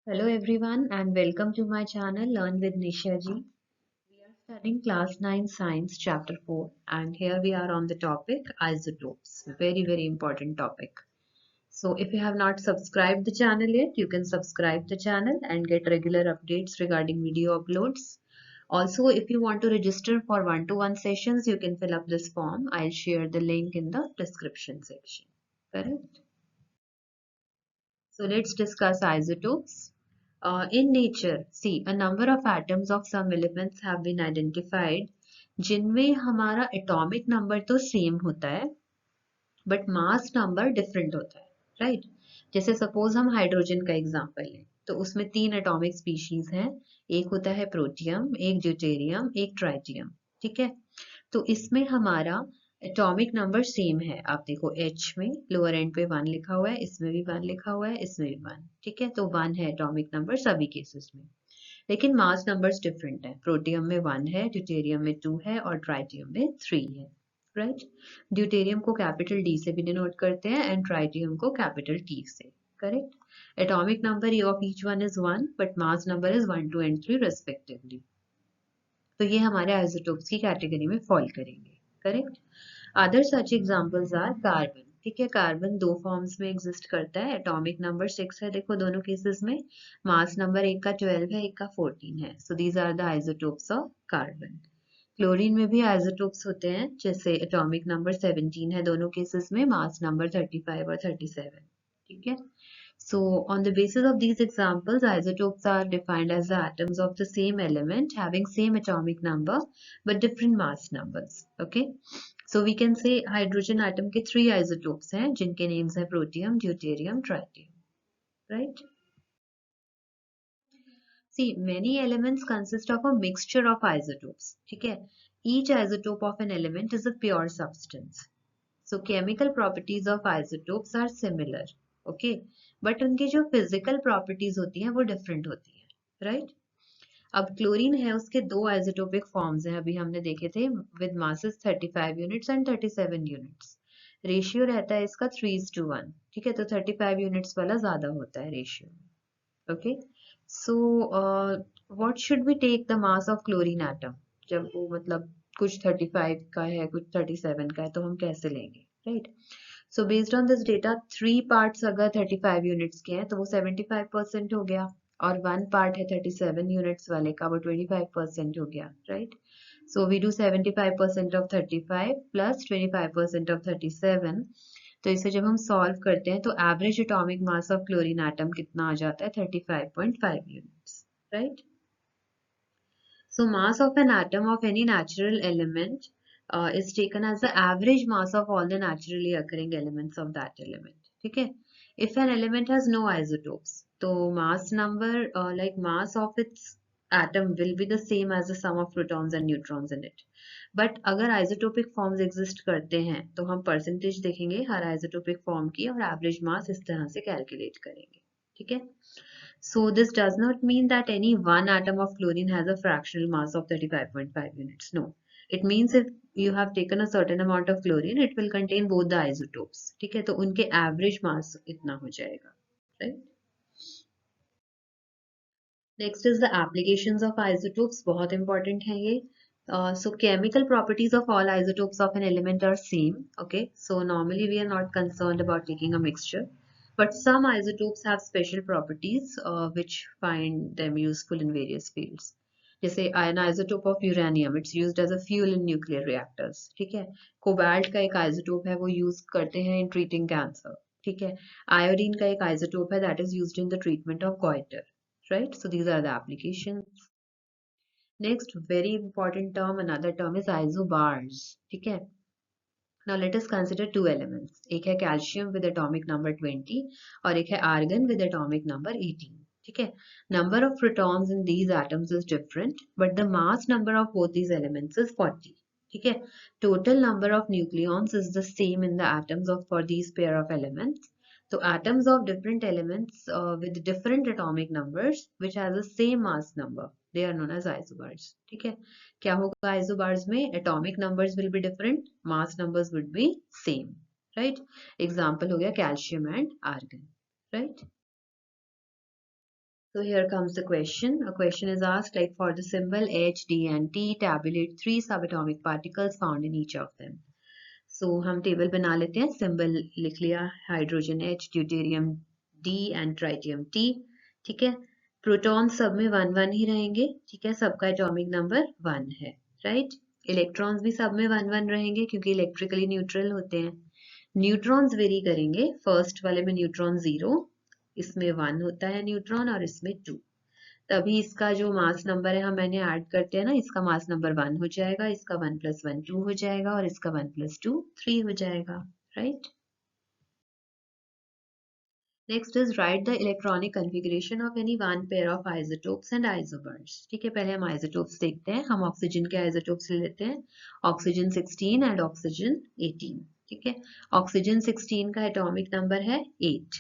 Hello everyone and welcome to my channel Learn with Nisha ji. We are studying class 9 science chapter 4 and here we are on the topic isotopes. Very important topic. So if you have not subscribed the channel yet, you can subscribe the channel and get regular updates regarding video uploads. Also, if you want to register for one-to-one sessions, you can fill up this form. I'll share the link in the description section. Correct? So let's discuss isotopes. In nature, see, a number of atoms of some elements have been identified जिनमें हमारा atomic number तो same होता है but mass number different होता है, right? जैसे suppose हम hydrogen का एग्जांपल लें तो उसमें 3 एटॉमिक स्पीशीज हैं, एक होता है प्रोटियम, एक ड्यूटेरियम, एक ट्राइटियम, ठीक है। तो इसमें हमारा एटॉमिक नंबर सेम है, आप देखो H में लोअर एंड पे 1 लिखा हुआ है, इसमें भी 1 लिखा हुआ है, इसमें भी 1, ठीक है। तो 1 है एटॉमिक नंबर सभी केसेस में, लेकिन मास नंबर्स डिफरेंट है। प्रोटियम में 1 है, ड्यूटेरियम में 2 है और ट्राइटियम में 3 है, राइट। ड्यूटेरियम को कैपिटल डी से भी डिनोट करते हैं एंड ट्राइटियम को कैपिटल टी से, correct. Atomic number of each one is 1 but mass number is 1 2 and 3 respectively. तो ये हमारे आइसोटोप्स की कैटेगरी में फॉल करेंगे, correct. Other such examples are carbon, ठीक है। कार्बन दो फॉर्म्स में एग्जिस्ट करता है, एटॉमिक नंबर 6 है देखो दोनों केसेस में, मास नंबर एक का 12 है, एक का 14 है। So these are the isotopes of carbon. Chlorine में भी आइसोटोप्स होते हैं, जैसे एटॉमिक नंबर 17 है दोनों केसेस में, मास नंबर 35 और 37, ठीक है। So on the basis of these examples, isotopes are defined as the atoms of the same element having same atomic number but different mass numbers. Okay. So we can say hydrogen atom के 3 isotopes हैं जिनके names हैं protium, deuterium, tritium. Right? See, many elements consist of a mixture of isotopes. ठीक है? Each isotope of an element is a pure substance. So chemical properties of isotopes are similar. Okay? But उनकी जो physical properties होती हैं वो different होती हैं. Right? अब क्लोरीन है, उसके दो आइसोटोपिक फॉर्म्स हैं, अभी हमने देखे थे, with masses 35 units and 37 units. Ratio रहता है इसका 3:1, ठीक है। तो 35 यूनिट्स वाला ज्यादा होता है ratio, okay. So what should we take the mass of chlorine atom, जब वो मतलब कुछ 35 का है कुछ 37 का है, तो हम कैसे लेंगे, right. So based on this data 3 parts अगर 35 यूनिट्स के हैं तो वो 75% हो गया, और 1 पार्ट है 37 यूनिट्स वाले का, वो 25% हो गया, right. So we do 75% of 35 plus 25% of 37। तो इसे जब हम सॉल्व करते हैं तो average atomic mass of chlorine atom कितना आ जाता है, 35.5 units, right. So mass of an atom of any natural element is taken as the average mass of all the naturally occurring elements of that element. ठीक है? If an element has no isotopes, तो mass number like mass of its atom will be the same as the sum of protons and neutrons in it. But अगर isotopic forms exist करते हैं तो हम percentage देखेंगे हर isotopic form की और average mass इस तरह से calculate करेंगे, ठीक है? So this does not mean that any one atom of chlorine has a fractional mass of 35.5 units. No. It means if you have taken a certain amount of chlorine, it will contain both the isotopes. ठीक है, तो उनके average mass इतना हो जाएगा, right? Next is the applications of isotopes. बहुत important है ये. So chemical properties of all isotopes of an element are same. Okay, so normally we are not concerned about taking a mixture. But some isotopes have special properties which find them useful in various fields. जैसे an isotope of uranium, it's used as a fuel in nuclear reactors. ठीक है, cobalt का एक isotope है, वो use करते हैं in treating cancer. ठीक है, आयोडीन का एक आइसोटोप है that is used in the treatment of goiter. Right? So these are the applications. Next, very important term, another term is isobars. ठीक है, now let us consider two elements. एक है calcium with atomic number 20 और एक है argon with atomic number 18. ठीक है, number of protons in these atoms is different, but the mass number of both these elements is 40. ठीक है, total number of nucleons is the same in the atoms of for these pair of elements. So atoms of different elements with different atomic numbers which has the same mass number, they are known as isobars. ठीक है, क्या होगा isobars में, atomic numbers will be different, mass numbers would be same, right. Example हो गया calcium and argon, right. So here comes the question. A question is asked like for the symbol H, D and T, tabulate 3 subatomic particles found in each of them. So हम table बना लेते हैं. Symbol लिख लिया, hydrogen H, deuterium D and tritium T. ठीक है. Proton सब में 1 1 ही रहेंगे. ठीक है, सबका एटॉमिक नंबर 1 है. राइट. इलेक्ट्रॉन्स भी सब में 1 1 रहेंगे क्योंकि इलेक्ट्रिकली न्यूट्रल होते हैं. न्यूट्रॉन्स वेरी करेंगे. फर्स्ट वाले में न्यूट्रॉन 0, इसमें 1 होता है न्यूट्रॉन और इसमें 2. तभी इसका जो मास नंबर है हम मैंने ऐड करते हैं ना, इसका मास नंबर 1 हो जाएगा, इसका 1 + 1 2 हो जाएगा और इसका 1 + 2 3 हो जाएगा. Right. Next is right the electronic configuration of any one pair of isotopes and isobars. ठीक है, पहले हम आइसोटोप्स देखते हैं. हम ऑक्सीजन के आइसोटोप्स ले लेते हैं. Oxygen 16 and oxygen 18. ठीक है, ऑक्सीजन 16 का एटॉमिक नंबर है 8.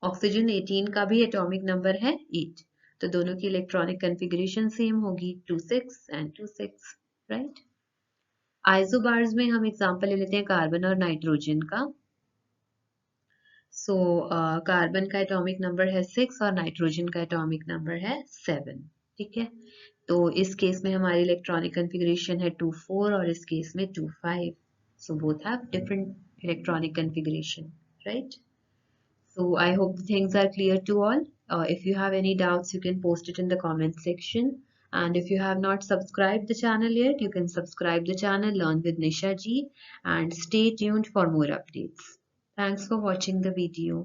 ऑक्सीजन 18 का भी एटॉमिक नंबर है 8. तो दोनों की इलेक्ट्रॉनिक कॉन्फ़िगरेशन सेम होगी, 2 6 एंड 2 6. राइट. आइसोबार्स में हम एग्जांपल ले लेते हैं कार्बन और नाइट्रोजन का. सो कार्बन का एटॉमिक नंबर है 6 और नाइट्रोजन का एटॉमिक नंबर है 7. ठीक है, तो इस केस में हमारी इलेक्ट्रॉनिक कॉन्फ़िगरेशन है 2 4 और इस केस में 2 5. So both have different electronic configuration. Right. So I hope the things are clear to all. If you have any doubts, you can post it in the comment section. And if you have not subscribed the channel yet, you can subscribe the channel Learn with Nisha Ji and stay tuned for more updates. Thanks for watching the video.